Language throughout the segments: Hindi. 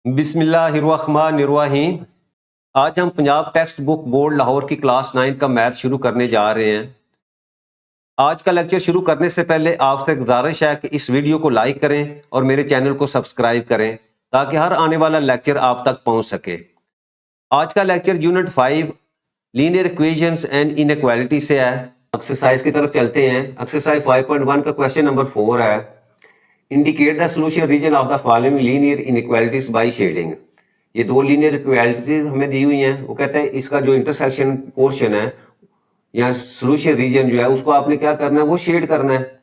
बिस्मिल्लाहिर्रहमानिर्रहीम। आज हम Punjab text book board Lahore की क्लास 9 का मैथ शुरू करने जा रहे हैं। आज का लेक्चर शुरू करने से पहले आपसे गुजारिश है कि इस वीडियो को लाइक करें और मेरे चैनल को सब्सक्राइब करें ताकि हर आने वाला लेक्चर आप तक पहुंच सके। आज का lecture unit 5 linear equations and inequality से है। एक्सरसाइज की तरफ चलते हैं। एक्सरसाइज 5.1 का क्वेश्चन नंबर 4 है, indicate the solution region of the following linear inequalities by shading. ये दो लीनियर इक्वालिटीज हमें दी हुई हैं। वो कहते हैं इसका जो इंटरसेक्शन पोर्शन है या सॉल्यूशन रीजन जो है उसको आपने क्या करना है, वो शेड करना है।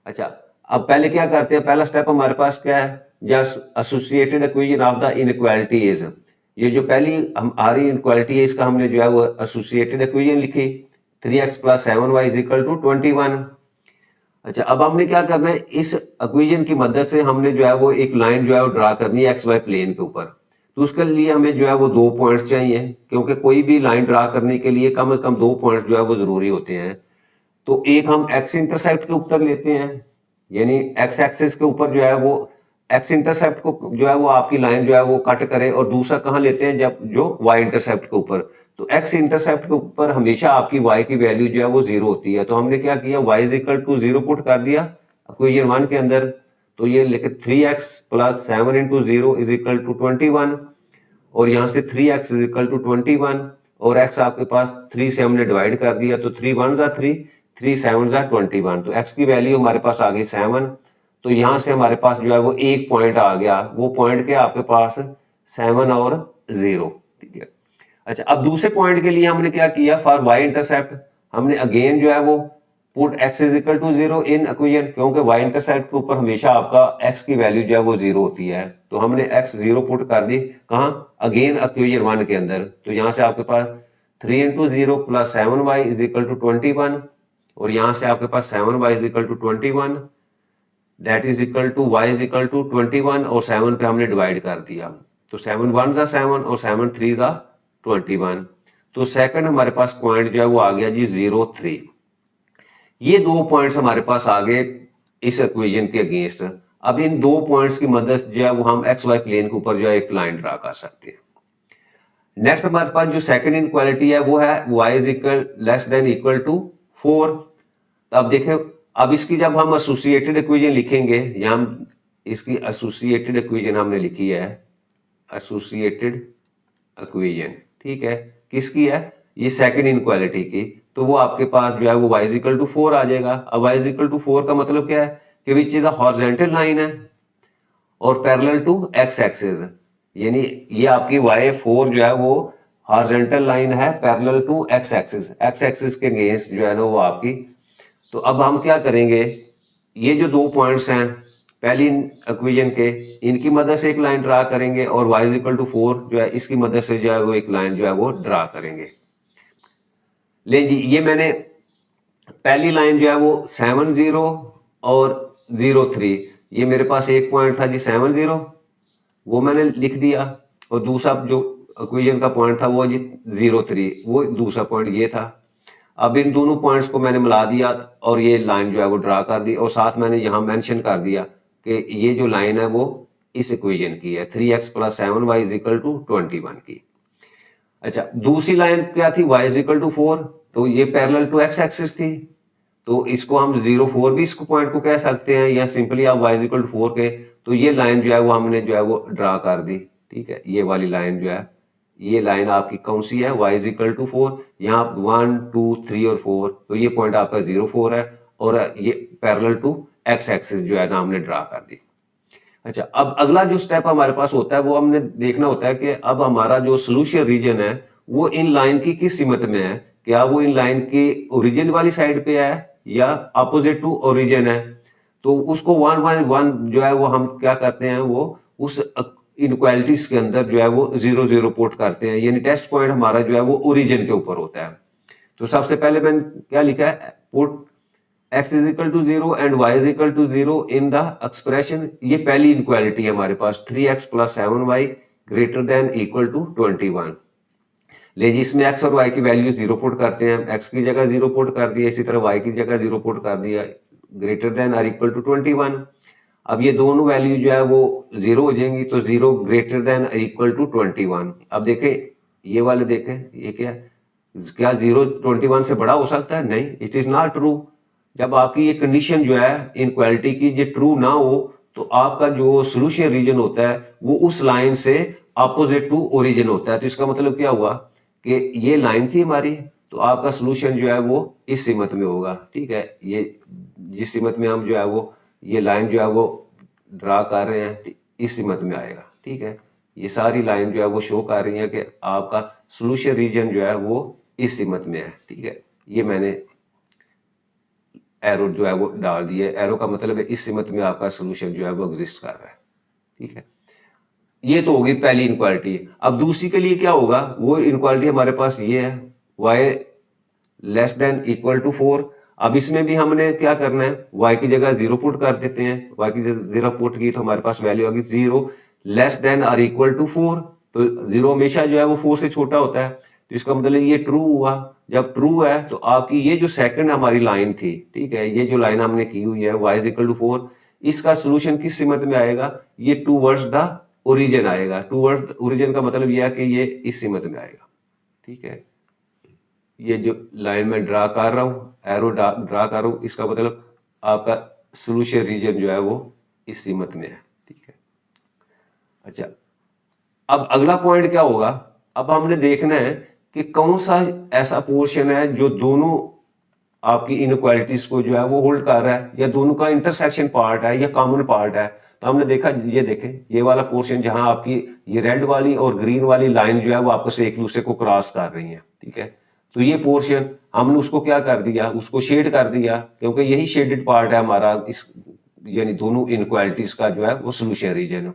अच्छा, अब पहले क्या करते हैं, पहला स्टेप हमारे पास क्या है, just associated equation of the inequality is. ये जो पहली हमारी इनइक्वालिटी है इसका हमने जो है वो एसोसिएटेड इक्वेशन लिखी 3x + 7y = 21। अच्छा, अब हमने क्या करना है, इस इक्वेशन की मदद से हमने जो है वो एक लाइन जो है वो ड्रा करनी है XY प्लेन के ऊपर। तो उसके लिए हमें जो है वो 2 पॉइंट्स चाहिए, क्योंकि कोई भी लाइन ड्रा करने के लिए कम से कम 2 पॉइंट्स जो है वो जरूरी होते हैं। तो एक हम एक्स इंटरसेप्ट के ऊपर लेते हैं, यानी एक्स एक्सिस के ऊपर जो है वो एक्स इंटरसेप्ट को जो है वो आपकी लाइन जो है वो कट करे, और दूसरा कहाँ लेते हैं, जब जो वाई इंटरसेप्ट के ऊपर। तो एक्स इंटरसेप्ट के ऊपर हमेशा आपकी वाई की वैल्यू जो है वो 0 होती है। तो हमने क्या किया, वाई = 0 पुट कर दिया इक्वेशन 1 के अंदर। तो ये लिखे 3x + 7 × 0 = 21, और यहाँ से 3x = 21 और x आपके पास 3 से हमने डिवाइड कर दिया। तो 3 × 1 = 3, 3 × 7 = 21। तो x की वैल्यू हमारे पास आ गई 7। तो यहाँ से हमारे पास जो है वो एक पॉइंट आ गया, वो पॉइंट के आपके पास 7 और 0। ठीक है। अच्छा, अब दूसरे पॉइंट के लिए हमने क्या किया, फॉर y इंटरसेप्ट हमने अगेन जो है वो पुट x = 0 इन इक्वेशन, क्योंकि y इंटरसेप्ट के ऊपर हमेशा आपका x की वैल्यू जो है वो 0 होती है। तो हमने x 0 पुट कर दी कहाँ, अगेन इक्वेशन 1 के अंदर। तो यहाँ से आपके पास 3 × 0 + 7y = 21, और यहाँ से आपके पास 7y = 21, that is equal to y = 21, और 7 पे हमने डिवाइड कर दिया। तो 7 × 1 = 7 और 7 × 3 = 21। तो सेकंड हमारे पास पॉइंट जो है वो आ गया जी 0, 3। ये 2 पॉइंट्स हमारे पास आ गए इस इक्वेशन के अगेंस्ट। अब इन 2 पॉइंट्स की मदद जो है वो हम XY प्लेन के ऊपर जो है एक लाइन ड्रा कर सकते हैं। नेक्स्ट हमारे पास जो सेकंड इनइक्वालिटी है वो है y ≤ 4। तो अब देखें, अब इसकी जब हम एसोसिएटेड इक्वेशन लिखेंगे, या हम इसकी एसोसिएटेड इक्वेशन हमने लिखी है, एसोसिएटेड इक्वेशन, ठीक है, किसकी है, ये सेकंड इनइक्वालिटी की। तो वो आपके पास जो है वो y = 4 आ जाएगा। अब y = 4 का मतलब क्या है कि which is a horizontal line है और पैरेलल टू x एक्सिस, यानी ये आपकी y4 जो है वो हॉरिजॉन्टल लाइन है parallel to x axis, x axis के अगेंस्ट जो है ना वो आपकी। तो अब हम क्या करेंगे, ये जो 2 पॉइंट्स हैं पहली इक्वेशन के, इनकी मदद से एक लाइन ड्रा करेंगे, और y = 4 जो है इसकी मदद से जो है वो एक लाइन जो है वो ड्रा करेंगे। ले जी, ये मैंने पहली लाइन जो है वो 7, 0 और 0, 3, ये मेरे पास एक पॉइंट था जी 7, 0, वो मैंने लिख दिया, और दूसरा जो इक्वेशन का पॉइंट था वो जी 0, 3, वो दूसरा पॉइंट ये था। अब इन दोनों पॉइंट्स को मैंने मिला दिया और ये लाइन जो है वो ड्रा कर दी, और साथ मैंने यहाँ मेंशन कर दिया कि ये जो लाइन है वो इस इक्वेशन की है 3x + 7y = 21 की। अच्छा, दूसरी लाइन क्या थी, y = 4, तो ये पैरेलल टू x एक्सिस थी। तो इसको हम 0, 4 भी इसको पॉइंट को कह सकते हैं, या सिंपली आप y = 4 के। तो ये लाइन जो है वो हमने जो है वो ड्रा कर दी। ठीक है, ये वाली लाइन जो है, ये लाइन आपकी कौन सी है, y = 4, यहाँ 1, 2, 3 और 4, तो ये पॉइंट आपका 0, 4 है, और ये पैरेलल टू x एक्सिस जो है ना हमने ड्रा कर दी। अच्छा, अब अगला जो स्टेप हमारे पास होता है वो हमने देखना होता है कि अब हमारा जो सॉल्यूशन रीजन है वो इन लाइन की किस सीमत में है, क्या वो इन लाइन की ओरिजिन वाली साइड पे है या अपोजिट टू ओरिजिन है। तो उसको 1 बाय 1 जो है वो हम क्या करते हैं, वो उस इनइक्वालिटीज के अंदर जो है वो 0, 0 पुट करते हैं, यानी टेस्ट पॉइंट हमारा जो है वो ओरिजिन के ऊपर होता है। तो सबसे पहले मैंने क्या लिखा है, put x = 0 and y = 0 in the expression. ये पहली इनइक्वालिटी है हमारे पास, 3x + 7y > 21। ले जी, इसमें x और y की वैल्यू 0 पुट करते हैं, x की जगह 0 पुट कर दिया, इसी तरह y की जगह 0 पुट कर दिया, > 21। अब ये दोनों वैल्यू जो है वो 0 हो जाएंगी, तो 0 ग्रेटर देन इक्वल टू 21। अब देखें ये वाले, देखें ये क्या 0 21 से बड़ा हो सकता है? नहीं, इट इज नॉट ट्रू। जब आपकी ये कंडीशन जो है इनक्वालिटी की ये ट्रू ना हो, तो आपका जो सोल्यूशन रीजन होता है वो उस लाइन से अपोजिट टू ओरिजिन होता है। तो इसका मतलब क्या हुआ कि ये लाइन थी हमारी, तो आपका सोल्यूशन जो है वो इस सीमत में होगा। ठीक है, ये जिस सीमत में हम जो है वो ये लाइन जो है वो ड्रा कर रहे हैं, इस सीमत में आएगा। ठीक है, ये सारी लाइन जो है वो शो कर रही है कि आपका सोल्यूशन रीजन जो है वो इस सीमत में है। ठीक है, ये मैंने एरो जो है वो डाल दिया। एरो का मतलब है इस सीमत में आपका सोल्यूशन जो है वो एग्जिस्ट कर रहा है। ठीक है, ये तो होगी पहली इनक्वालिटी। अब दूसरी के लिए क्या होगा, वो इनक्वालिटी हमारे पास ये है, y less than equal to 4। अब इसमें भी हमने क्या करना है, y की जगह 0 पुट कर देते हैं। y की जगह 0 पुट की तो हमारे पास वैल्यू आ गई 0 लेस देन और इक्वल टू 4। तो 0 हमेशा जो है वो 4 से छोटा होता है, तो इसका मतलब ये ट्रू हुआ। जब ट्रू है तो आपकी ये जो सेकंड हमारी लाइन थी, ठीक है, ये जो लाइन हमने की हुई है y इज इक्वल टू 4, इसका सोल्यूशन किस सीमत में आएगा, ये टूवर्ड्स द ओरिजिन आएगा। टूवर्ड्स ओरिजिन का मतलब यह है कि ये इस सीमत में आएगा। ठीक है, ये जो लाइन में ड्रा कर रहा हूं, एरो ड्रा कर रहा हूं, इसका मतलब आपका सोल्यूशन रीजन जो है वो इस सीमत में है। ठीक है, अच्छा, अब अगला पॉइंट क्या होगा, अब हमने देखना है कि कौन सा ऐसा पोर्शन है जो दोनों आपकी इनक्वालिटीज को जो है वो होल्ड कर रहा है, या दोनों का इंटरसेक्शन पार्ट है या कॉमन पार्ट है। तो हमने देखा, ये देखें ये वाला पोर्शन जहां आपकी ये रेड वाली और ग्रीन वाली लाइन जो है वो आपस में एक दूसरे को क्रॉस कर रही है। ठीक है, तो ये पोर्शन हमने उसको क्या कर दिया, उसको शेड कर दिया, क्योंकि यही शेडेड पार्ट है हमारा इस यानी दोनों इनक्वालिटीज का जो है वो सोल्यूशन रीजन है।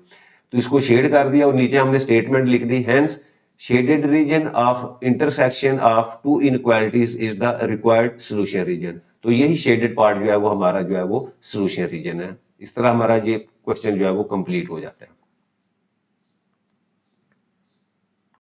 तो इसको शेड कर दिया और नीचे हमने स्टेटमेंट लिख दी, hence shaded region of intersection of two inequalities is the required solution region. तो यही शेडेड पार्ट जो है वो हमारा जो है वो सोल्यूशन रीजन है। इस तरह हमारा ये क्वेश्चन जो है वो कंप्लीट हो जाता है।